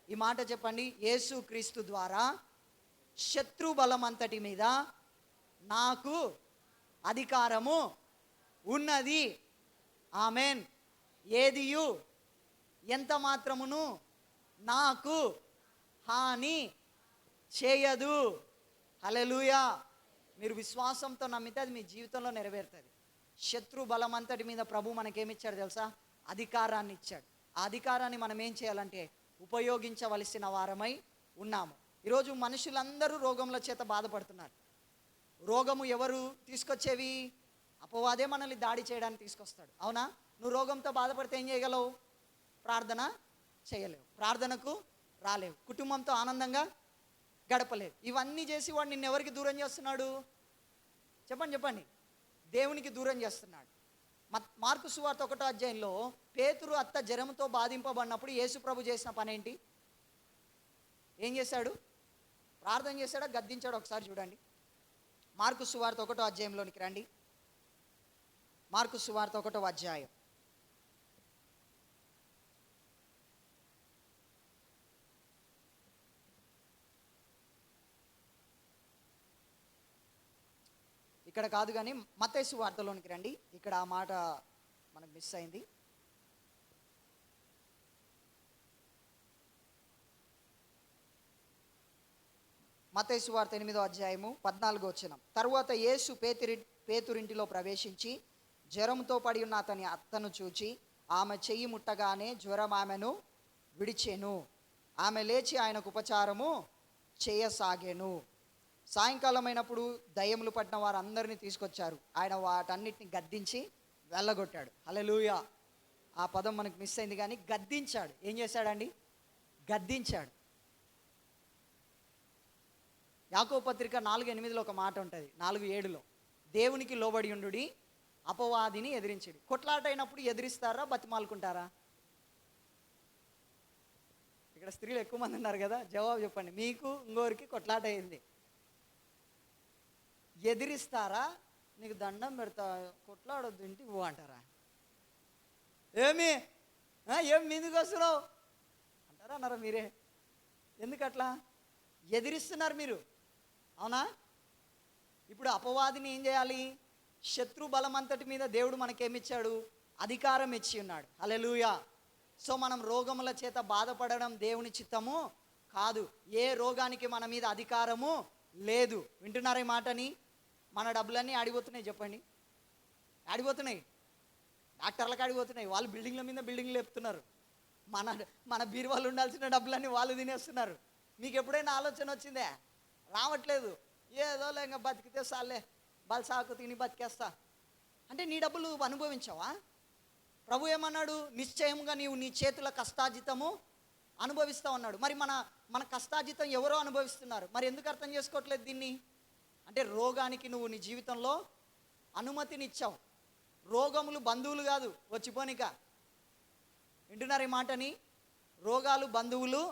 Speaker 1: ఈ మాట చెప్పండి. యేసు క్రీస్తు ద్వారా శత్రు బలమంతటి మీద నాకు అధికారము ఉన్నది. ఆమేన్. ఏదియు ఎంత మాత్రమును నాకు హాని చేయదు. హల్లెలూయా. మీరు విశ్వాసంతో నమ్మితే అది మీ జీవితంలో నెరవేరుతుంది. శత్రు బలమంతటి మీద ప్రభు మనకేమిచ్చాడు తెలుసా? అధికారాన్ని ఇచ్చాడు. ఆ అధికారాన్ని మనం ఏం చేయాలంటే ఉపయోగించవలసిన వారమై ఉన్నాము. ఈరోజు మనుషులందరూ రోగముల చేత బాధపడుతున్నారు. రోగము ఎవరు తీసుకొచ్చేవి? అపవాదే మనల్ని దాడి చేయడానికి తీసుకొస్తాడు. అవునా? నువ్వు రోగంతో బాధపడితే ఏం చేయగలవు? ప్రార్థన చేయలేవు, ప్రార్థనకు రాలేవు, కుటుంబంతో ఆనందంగా గడపలేవు. ఇవన్నీ చేసి వాడు నిన్ను ఎవరికి దూరం చేస్తున్నాడు? చెప్పండి. దేవునికి దూరం చేస్తున్నాడు. మార్కు సువార్త 1వ అధ్యాయంలో పేతురు అత్త జ్వరంతో బాధింపబడినప్పుడు యేసు ప్రభు చేసిన పని ఏంటి? ఏం చేశాడు? ప్రార్థన చేశాడా, గద్దించాడు? ఒకసారి చూడండి. మార్కు సువార్త 1వ అధ్యాయంలోనికి రండి. మార్కు సువార్త 1వ అధ్యాయం. ఇక్కడ కాదు కానీ మత్తయి సువార్తలోనికి రండి. ఇక్కడ ఆ మాట మనకు మిస్ అయింది. మత్తయి సువార్త 8వ అధ్యాయము 14వ వచనం. తరువాత యేసు పేతురింటిలో ప్రవేశించి జ్వరంతో పడి ఉన్న అతని అత్తను చూచి ఆమె చెయ్యి ముట్టగానే జ్వరం ఆమెను విడిచెను. ఆమె లేచి ఆయనకు ఉపచారము చేయసాగెను. సాయంకాలం అయినప్పుడు దయ్యములు పట్టిన వారు అందరినీ తీసుకొచ్చారు. ఆయన వాటన్నిటిని గద్దించి వెళ్ళగొట్టాడు. హల్లెలూయా. ఆ పదం మనకు మిస్ అయింది కానీ గద్దించాడు. ఏం చేశాడండి? గద్దించాడు. యాకోబు పత్రిక 4:8లో ఒక మాట ఉంటుంది, 4:7లో దేవునికి లోబడి ఉండుడి, అపవాదిని ఎదిరించడి. కొట్లాట అయినప్పుడు ఎదిరిస్తారా, బతిమాలుకుంటారా? ఇక్కడ స్త్రీలు ఎక్కువ మంది ఉన్నారు కదా, జవాబు చెప్పండి. మీకు ఇంకోరికి కొట్లాట అయింది, ఎదిరిస్తారా? నీకు దండం పెడతా, కొట్లాడొద్దు ఇంటికి పో అంటారా? ఏం మీదికి వస్తున్నావు అంటారా? అన్నారా మీరే? ఎందుకట్లా ఎదిరిస్తున్నారు మీరు? అవునా? ఇప్పుడు అపవాదిని ఏం చేయాలి? శత్రు బలమంతటి మీద దేవుడు మనకేమిచ్చాడు? అధికారం ఇచ్చి ఉన్నాడు. హల్లెలూయా. సో మనం రోగముల చేత బాధపడడం దేవుని చిత్తము కాదు. ఏ రోగానికి మన మీద అధికారము లేదు. వింటున్నారా ఈ మాటని? మన డబ్బులన్నీ ఆడిపోతున్నాయి, చెప్పండి. ఆడిపోతున్నాయి, డాక్టర్లకు ఆడిపోతున్నాయి. వాళ్ళు బిల్డింగ్ల మీద బిల్డింగ్లు లేపుతున్నారు. మన మన బీరువాళ్ళు ఉండాల్సిన డబ్బులన్నీ వాళ్ళు తినేస్తున్నారు. మీకు ఎప్పుడైనా ఆలోచన వచ్చిందే? రావట్లేదు. ఏదో లేక బతికితే సాలే, బలసాకు తిని బతికేస్తా అంటే నీ డబ్బులు అనుభవించావా? ప్రభు ఏమన్నాడు? నిశ్చయంగా నీవు నీ చేతుల కష్టార్జితము అనుభవిస్తావు అన్నాడు. మరి మన కష్టార్జితం ఎవరో అనుభవిస్తున్నారు. మరి ఎందుకు అర్థం చేసుకోవట్లేదు దీన్ని? అంటే రోగానికి నువ్వు నీ జీవితంలో అనుమతినిచ్చావు. రోగములు బంధువులు కాదు వచ్చిపోనిక. వింటున్నారు ఈ మాటని? రోగాలు బంధువులు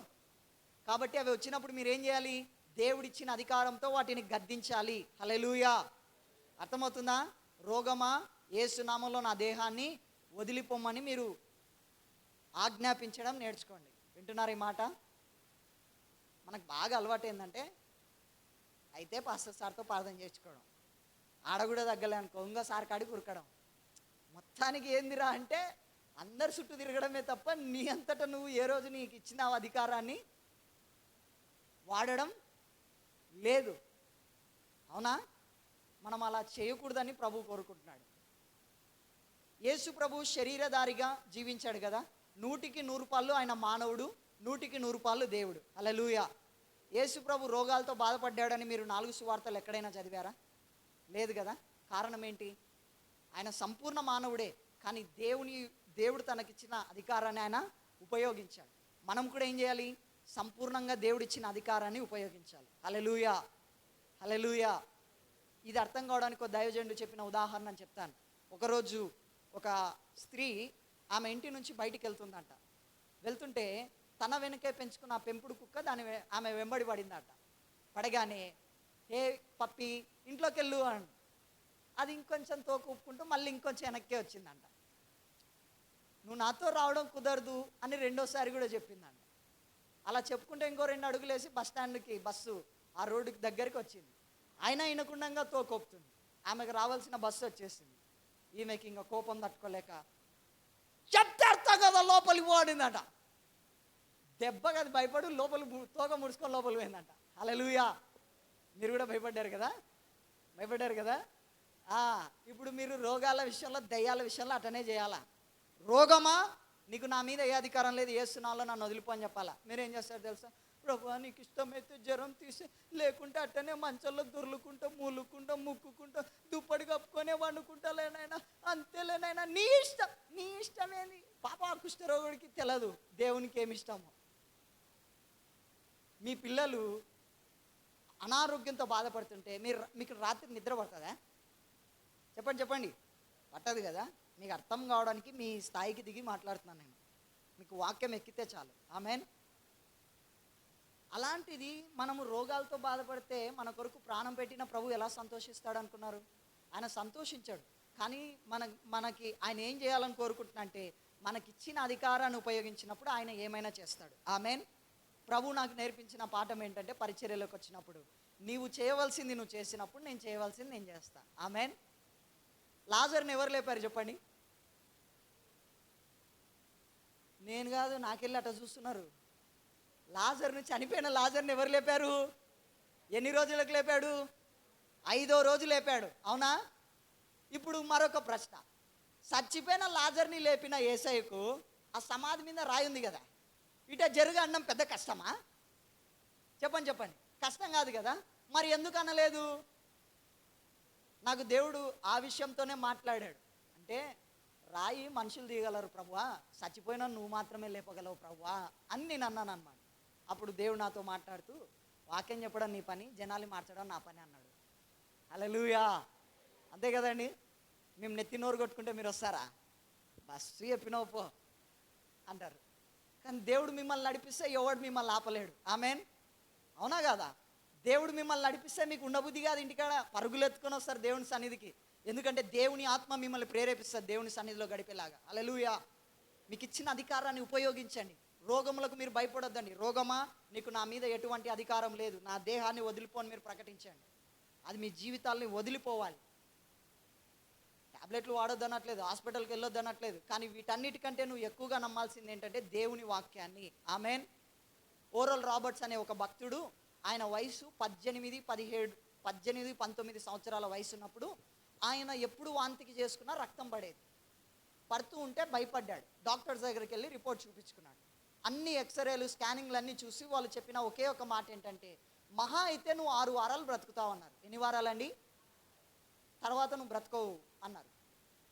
Speaker 1: కాబట్టి అవి వచ్చినప్పుడు మీరు ఏం చేయాలి? దేవుడిచ్చిన అధికారంతో వాటిని గద్దించాలి. హల్లెలూయా. అర్థమవుతుందా? రోగమా, యేసు నామములో నా దేహాన్ని వదిలిపోమ్మని మీరు ఆజ్ఞాపించడం నేర్చుకోండి. వింటున్నారు ఈ మాట? మనకు బాగా అలవాటు ఏంటంటే అయితే పాస్టర్ సార్తో ప్రార్థన చేసుకోవడం, ఆడ కూడా తగ్గలే అనుకో ఇంకోసారి కాడికి ఉరకడం. మొత్తానికి ఏందిరా అంటే అందరు చుట్టూ తిరగడమే తప్ప నీ అంతటా నువ్వు ఏ రోజు నీకు ఇచ్చిన అధికారాన్ని వాడడం లేదు. అవునా? మనం అలా చేయకూడదని ప్రభు కోరుకుంటున్నాడు. యేసు ప్రభు శరీరధారిగా జీవించాడు కదా. 100% ఆయన మానవుడు, 100% దేవుడు. హల్లెలూయా. యేసు ప్రభు రోగాలతో బాధపడ్డాడని మీరు 4 సువార్తలు ఎక్కడైనా చదివారా? లేదు కదా. కారణం ఏంటి? ఆయన సంపూర్ణ మానవుడే, కానీ దేవుడు తనకిచ్చిన అధికారాన్ని ఆయన ఉపయోగించాడు. మనం కూడా ఏం చేయాలి? సంపూర్ణంగా దేవుడిచ్చిన అధికారాన్ని ఉపయోగించాలి. హల్లెలూయా, హల్లెలూయా. ఇది అర్థం కావడానికి ఒక దైవజనుడు చెప్పిన ఉదాహరణ చెప్తాను. ఒకరోజు ఒక స్త్రీ ఆమె ఇంటి నుంచి బయటికి వెళ్తుందంట. వెళ్తుంటే తన వెనకే పెంచుకున్న ఆ పెంపుడు కుక్క ఆమె వెంబడి పడిందట. పడగానే ఏ పప్పి ఇంట్లోకి వెళ్ళు అని అది ఇంకొంచెం తోక ఊపుకుంటూ మళ్ళీ ఇంకొంచెం వెనక్కే వచ్చిందంట. నువ్వు నాతో రావడం కుదరదు అని రెండోసారి కూడా చెప్పిందంట. అలా చెప్పుకుంటే ఇంకో 2 అడుగులు వేసి బస్సు ఆ రోడ్డుకి దగ్గరికి వచ్చింది. అయినా వినకుండా తోకొప్పుతుంది. ఆమెకు రావాల్సిన బస్సు వచ్చేసింది. ఈమెకి ఇంకా కోపం తట్టుకోలేక చెప్తారు కదా లోపలికి పోడిందట. దెబ్బ కదా భయపడు లోపలి తోక ముడుచుకొని లోపలి పోయిందంట. హల్లెలూయా. మీరు కూడా భయపడ్డారు కదా. ఇప్పుడు మీరు రోగాల విషయంలో, దయ్యాల విషయంలో అటనే చేయాలా? రోగమా, నీకు నా మీద ఏ అధికారం లేదు, ఏస్తున్నాలో నన్ను వదిలిపో అని చెప్పాలా? మీరు ఏం చేస్తారు తెలుసా? ప్రభువా నీకు ఇష్టమైతే జ్వరం తీసి, లేకుంటే అట్టనే మంచంలో దొర్లుకుంటా, మూలుకుంటా, ముక్కుకుంటా, దుప్పటి కప్పుకొనే వండుకుంటాలేనైనా, అంతేలేనైనా నీ ఇష్టమేంది? పాప కుష్ఠరోగుడికి తెలియదు దేవునికి ఏమి ఇష్టమో. మీ పిల్లలు అనారోగ్యంతో బాధపడుతుంటే మీకు రాత్రి నిద్ర పడుతుందా? చెప్పండి. పట్టదు కదా. మీకు అర్థం కావడానికి మీ స్థాయికి దిగి మాట్లాడుతున్నాను నేను. మీకు వాక్యం ఎక్కితే చాలు. ఆమేన్. అలాంటిది మనము రోగాలతో బాధపడితే మన కొరకు ప్రాణం పెట్టిన ప్రభు ఎలా సంతోషిస్తాడు అనుకున్నారు? ఆయన సంతోషించాడు. కానీ మనకి ఆయన ఏం చేయాలని కోరుకుంటున్నా అంటే మనకిచ్చిన అధికారాన్ని ఉపయోగించినప్పుడు ఆయన ఏమైనా చేస్తాడు. ఆమేన్. ప్రభు నాకు నేర్పించిన పాఠం ఏంటంటే పరిచర్యలోకి వచ్చినప్పుడు నీవు చేయవలసింది నువ్వు చేసినప్పుడు నేను చేయవలసింది నేను చేస్తా. ఆమేన్. లాజర్ని ఎవరు లేపారు చెప్పండి? నేను కాదు, నాకెళ్ళి అట్లా చూస్తున్నారు. చనిపోయిన లాజర్ని ఎవరు లేపారు? ఎన్ని రోజులకు లేపాడు? 5వ రోజు లేపాడు. అవునా? ఇప్పుడు మరొక ప్రశ్న. చచ్చిపోయిన లాజర్ని లేపిన యేసయ్యకు ఆ సమాధి మీద రాయి ఉంది కదా, ఇట జరుగు అనడం పెద్ద కష్టమా? చెప్పండి. కష్టం కాదు కదా. మరి ఎందుకు అనలేదు? నాకు దేవుడు ఆ విషయంతోనే మాట్లాడాడు. అంటే రాయి మనుషులు దిగలరు ప్రభువా, చచ్చిపోయినా నువ్వు మాత్రమే లేపగలవు ప్రభువా అని నేను అన్నాను అన్నమాట. అప్పుడు దేవుడు నాతో మాట్లాడుతూ వాక్యం చెప్పడం నీ పని, జనాలు మార్చడం నా పని అన్నాడు. హల్లెలూయా. అంతే కదండి. మేము నెత్తి నోరు కొట్టుకుంటే మీరు వస్తారా? బస్సు చెప్పినవు పో అంటారు. కానీ దేవుడు మిమ్మల్ని నడిపిస్తే ఎవడు మిమ్మల్ని ఆపలేడు. ఆమేన్. అవునా కదా? దేవుడు మిమ్మల్ని నడిపిస్తే మీకు ఉండబుద్ధి కాదు, ఇంటికాడ పరుగులు ఎత్తుకొని వస్తారు దేవుని సన్నిధికి. ఎందుకంటే దేవుని ఆత్మ మిమ్మల్ని ప్రేరేపిస్తారు దేవుని సన్నిధిలో గడిపేలాగా. హల్లెలూయా. మీకు ఇచ్చిన అధికారాన్ని ఉపయోగించండి. రోగములకు మీరు భయపడొద్దండి. రోగమా, నీకు నా మీద ఎటువంటి అధికారం లేదు, నా దేహాన్ని వదిలిపోని మీరు ప్రకటించండి. అది మీ జీవితాల్ని వదిలిపోవాలి. టాబ్లెట్లు వాడొద్దు అనట్లేదు, హాస్పిటల్కి వెళ్ళొద్దు అనట్లేదు, కానీ వీటన్నిటికంటే నువ్వు ఎక్కువగా నమ్మాల్సింది ఏంటంటే దేవుని వాక్యాన్ని. ఆమెన్. ఓరల్ రాబర్ట్స్ అనే ఒక భక్తుడు, ఆయన వయసు 18-19 సంవత్సరాల వయసు ఉన్నప్పుడు ఆయన ఎప్పుడు వాంతికి చేసుకున్నా రక్తం పడేది. పడుతూ ఉంటే భయపడ్డాడు. డాక్టర్స్ దగ్గరికి వెళ్ళి రిపోర్ట్ చూపించుకున్నాడు. అన్ని ఎక్స్రేలు స్కానింగ్లు అన్నీ చూసి వాళ్ళు చెప్పిన ఒకే ఒక మాట ఏంటంటే, మహా అయితే నువ్వు 6 వారాలు బ్రతుకుతావు అన్నారు. ఎన్ని వారాలండి? తర్వాత నువ్వు బ్రతకవు అన్నారు.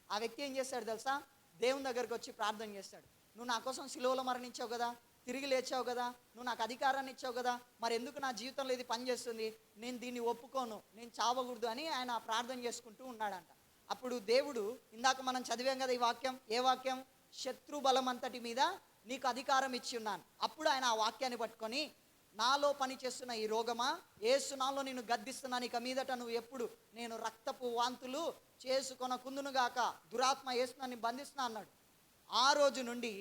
Speaker 1: ఆ వ్యక్తి ఏం చేశాడు తెలుసా? దేవుని దగ్గరికి వచ్చి ప్రార్థన చేస్తాడు. నువ్వు నా కోసం సిలువలో మరణించావు కదా, తిరిగి లేచావు కదా, నువ్వు నాకు అధికారాన్ని ఇచ్చావు కదా, మరి ఎందుకు నా జీవితంలో ఇది పనిచేస్తుంది? నేను దీన్ని ఒప్పుకోను, నేను చావకూడదు అని ఆయన ప్రార్థన చేసుకుంటూ ఉన్నాడంట. అప్పుడు దేవుడు, ఇందాక మనం చదివాం కదా ఈ వాక్యం, ఏ వాక్యం? శత్రు బలం అంతటి మీద నీకు అధికారం ఇచ్చి ఉన్నాను. అప్పుడు ఆయన ఆ వాక్యాన్ని పట్టుకొని, నాలో పని చేస్తున్న ఈ రోగమా, యేసు నాలో నేను గద్దిస్తున్నాను, ఇక మీదట నువ్వు ఎప్పుడు నేను రక్తపు వాంతులు చేసుకొనకుందునుగాక, దురాత్మ యేసు నన్ను బంధిస్తున్నా అన్నాడు. ఆ రోజు నుండి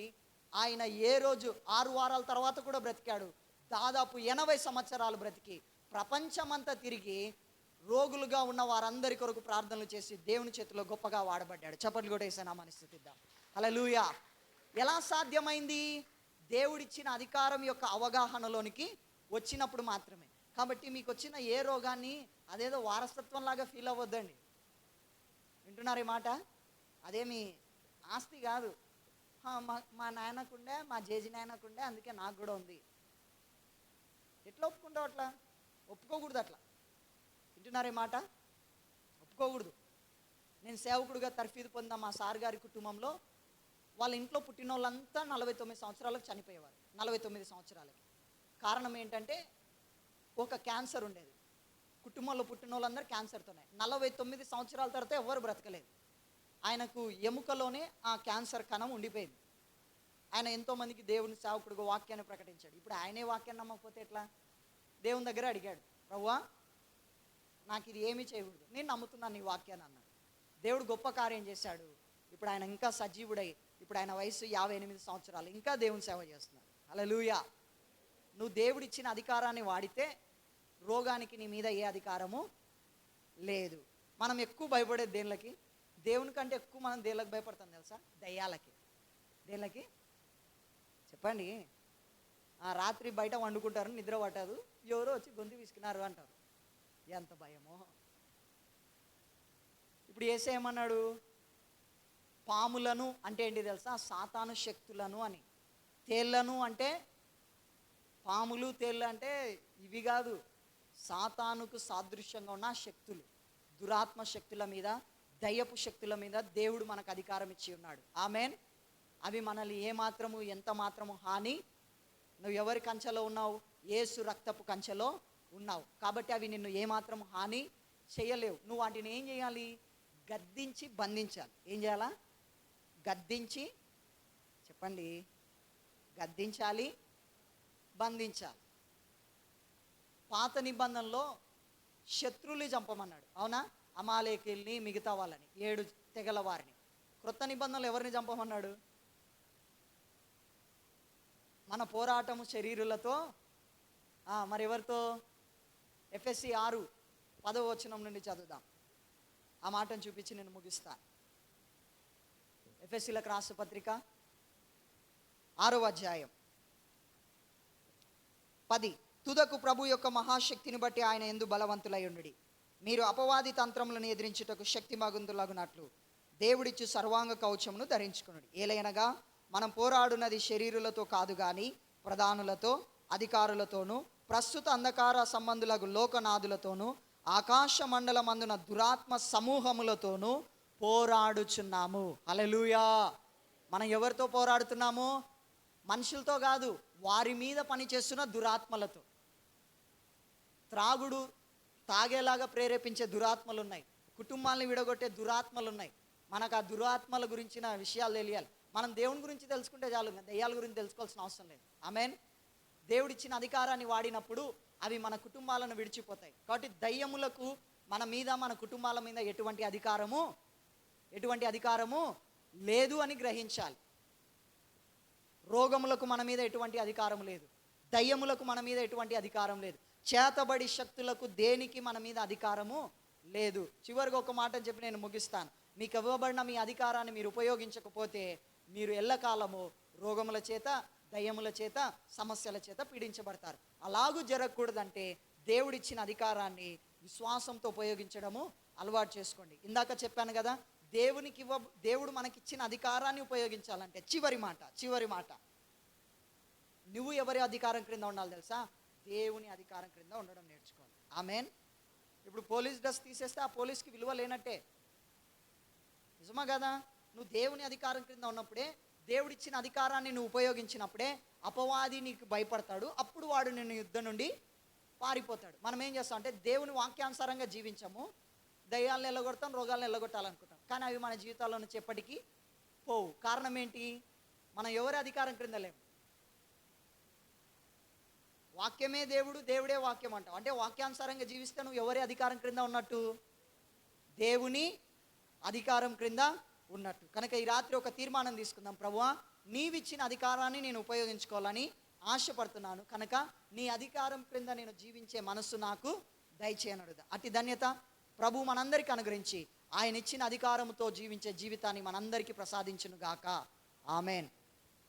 Speaker 1: ఆయన ఏ రోజు 6 వారాల తర్వాత కూడా బ్రతికాడు. దాదాపు 80 సంవత్సరాలు బ్రతికి ప్రపంచమంతా తిరిగి రోగులుగా ఉన్న వారందరి కొరకు ప్రార్థనలు చేసి దేవుని చేతిలో గొప్పగా వాడబడ్డాడు. చప్పట్లు కూడా వేసా నామాన్ని స్తుతిద్దాం. హల్లెలూయా. ఎలా సాధ్యమైంది? దేవుడిచ్చిన అధికారం యొక్క అవగాహనలోనికి వచ్చినప్పుడు మాత్రమే. కాబట్టి మీకు వచ్చిన ఏ రోగాన్ని అదేదో వారసత్వంలాగా ఫీల్ అవ్వద్దండి. వింటున్నారు ఈ మాట? అదేమి ఆస్తి కాదు. మా నాయనకుండే, మా జేజీ నాయనకుండే, అందుకే నాకు కూడా ఉంది. ఎట్లా ఒప్పుకుంటావు? అట్లా ఒప్పుకోకూడదు. అట్లా వింటున్నారు ఈ మాట? ఒప్పుకోకూడదు. నేను సేవకుడిగా తర్ఫీదు పొందిన మా సార్ గారి కుటుంబంలో వాళ్ళ ఇంట్లో పుట్టిన వాళ్ళంతా 49 సంవత్సరాలకు చనిపోయేవారు. 49 సంవత్సరాలకి. కారణం ఏంటంటే ఒక క్యాన్సర్ ఉండేది. కుటుంబంలో పుట్టిన వాళ్ళందరూ క్యాన్సర్తోనే. 49 సంవత్సరాల తర్వాత ఎవరు బ్రతకలేదు. ఆయనకు ఎముకలోనే ఆ క్యాన్సర్ కణం ఉండిపోయింది. ఆయన ఎంతోమందికి దేవుని సేవకుడిగా వాక్యాన్ని ప్రకటించాడు. ఇప్పుడు ఆయనే వాక్యాన్ని నమ్మకపోతే ఎట్లా? దేవుని దగ్గర అడిగాడు, ప్రభువా నాకు ఇది ఏమీ చేయకూడదు, నేను నమ్ముతున్నాను నీ వాక్యాన్ని అన్నాడు. దేవుడు గొప్ప కార్యం చేశాడు. ఇప్పుడు ఆయన ఇంకా సజీవుడై, ఇప్పుడు ఆయన వయసు 58 సంవత్సరాలు, ఇంకా దేవుని సేవ చేస్తున్నాడు. హల్లెలూయా. నువ్వు దేవుడిచ్చిన అధికారాన్ని వాడితే రోగానికి నీ మీద ఏ అధికారము లేదు. మనం ఎక్కువ భయపడేది దేనిలకి? దేవుని కంటే ఎక్కువ మనం దేనికి భయపడతాం తెలుసా? దయ్యాలకి. దేనిలకి చెప్పండి? రాత్రి బయట వండుకుంటారు, నిద్ర పట్టదు, ఎవరో వచ్చి గొంతు విసుకున్నారు అంటారు. ఎంత భయమో. ఇప్పుడు యేసు ఏమన్నాడు? పాములను అంటే ఏంటి తెలుసా? సాతాను శక్తులను అని. తేళ్లను అంటే, పాములు తేళ్ళు అంటే ఇవి కాదు, సాతానుకు సాదృశ్యంగా ఉన్న శక్తులు, దురాత్మ శక్తుల మీద, దయ్యపు శక్తుల మీద దేవుడు మనకు అధికారం ఇచ్చి ఉన్నాడు. ఆమెన్. అవి మనల్ని ఏమాత్రము ఎంత మాత్రము హాని, నువ్వు ఎవరి కంచెలో ఉన్నావు? యేసు రక్తపు కంచెలో ఉన్నావు. కాబట్టి అవి నిన్ను ఏమాత్రం హాని చేయలేవు. నువ్వు వాటిని ఏం చేయాలి? గద్దించి బంధించాలి. ఏం చేయాలా? గద్దించి, చెప్పండి, గద్దించాలి, బంధించాలి. పాత నిబంధనలో శత్రువుల్ని చంపమన్నాడు, అవునా? అమాలేకీల్ని, మిగతా వాళ్ళని, 7 తెగల వారిని. క్రొత్త నిబంధనలు ఎవరిని చంపమన్నాడు? మన పోరాటము శరీరులతో, మరి ఎవరితో? ఎఫెసీ 6:10 నుండి చదువుదాం. ఆ మాటను చూపించి నేను ముగిస్తాను. ఎఫెసీలకు రాసిన పత్రిక 6వ అధ్యాయం 10. తుదకు ప్రభు యొక్క మహాశక్తిని బట్టి ఆయన యందు బలవంతులై ఉండుడి. మీరు అపవాది తంత్రములను ఎదిరించుటకు శక్తి మగుందులగునట్లు దేవుడిచ్చు సర్వాంగ కవచమును ధరించుకునుడి. ఏలైనగా మనం పోరాడున్నది శరీరులతో కాదు గాని ప్రధానులతో, అధికారులతోనూ, ప్రస్తుత అంధకార సంబంధులకు లోకనాథులతోనూ, ఆకాశ మండలమందున దురాత్మ సమూహములతోనూ పోరాడుచున్నాము. హల్లెలూయా. మనం ఎవరితో పోరాడుతున్నాము? మనుషులతో కాదు, వారి మీద పనిచేస్తున్న దురాత్మలతో. త్రాగుడు, తాగేలాగా ప్రేరేపించే దురాత్మలు ఉన్నాయి. కుటుంబాలను విడగొట్టే దురాత్మలు ఉన్నాయి. మనకు ఆ దురాత్మల గురించిన విషయాలు తెలియాలి. మనం దేవుని గురించి తెలుసుకుంటే చాలు, దయ్యాల గురించి తెలుసుకోవాల్సిన అవసరం లేదు. ఆమెన్. దేవుడిచ్చిన అధికారాన్ని వాడినప్పుడు అవి మన కుటుంబాలను విడిచిపోతాయి. కాబట్టి దయ్యములకు మన మీద, మన కుటుంబాల మీద ఎటువంటి అధికారము లేదు అని గ్రహించాలి. రోగములకు మన మీద ఎటువంటి అధికారం లేదు. దయ్యములకు మన మీద ఎటువంటి అధికారం లేదు. చేతబడి శక్తులకు దేనికి మన మీద అధికారము లేదు. చివరిగా ఒక మాట చెప్పి నేను ముగిస్తాను. మీకు ఇవ్వబడిన మీ అధికారాన్ని మీరు ఉపయోగించకపోతే మీరు ఎల్లకాలము రోగముల చేత, దయ్యముల చేత, సమస్యల చేత పీడించబడతారు. అలాగూ జరగకూడదంటే దేవుడిచ్చిన అధికారాన్ని విశ్వాసంతో ఉపయోగించడము అలవాటు చేసుకోండి. ఇందాక చెప్పాను కదా, దేవుడు మనకిచ్చిన అధికారాన్ని ఉపయోగించాలంటే చివరి మాట నువ్వు ఎవరి అధికారం క్రింద ఉండాలి తెలుసా? దేవుని అధికారం క్రింద ఉండడం నేర్చుకోవాలి. ఆమెన్. ఇప్పుడు పోలీస్ డ్రెస్ తీసేస్తే ఆ పోలీస్కి విలువ లేనట్టే, నిజమా కదా? నువ్వు దేవుని అధికారం క్రింద ఉన్నప్పుడే, దేవుడిచ్చిన అధికారాన్ని నువ్వు ఉపయోగించినప్పుడే అపవాది నీకు భయపడతాడు. అప్పుడు వాడు నిన్ను యుద్ధం నుండి పారిపోతాడు. మనం ఏం చేస్తాం అంటే దేవుని వాక్యానుసారంగా జీవించము, దయ్యాలను ఎల్లగొడతాం, రోగాలను ఎల్లగొట్టాలనుకుంటాం. కానీ అవి మన జీవితాల్లో నుంచి ఎప్పటికీ పోవు. కారణం ఏంటి? మనం ఎవరి అధికారం క్రింద లేము. వాక్యమే దేవుడు, దేవుడే వాక్యం అంటావు. అంటే వాక్యానుసారంగా జీవిస్తే నువ్వు ఎవరి అధికారం క్రింద ఉన్నట్టు? దేవుని అధికారం క్రింద ఉన్నట్టు. కనుక ఈ రాత్రి ఒక తీర్మానం తీసుకుందాం. ప్రభువా, నీవిచ్చిన అధికారాన్ని నేను ఉపయోగించుకోవాలని ఆశపడుతున్నాను. కనుక నీ అధికారం క్రింద నేను జీవించే మనస్సు నాకు దయచేయనడుదా. అట్టి ధన్యత ప్రభు మనందరికీ అనుగ్రహించి ఆయన ఇచ్చిన అధికారంతో జీవించే జీవితాన్ని మనందరికీ ప్రసాదించును గాక. ఆమెన్.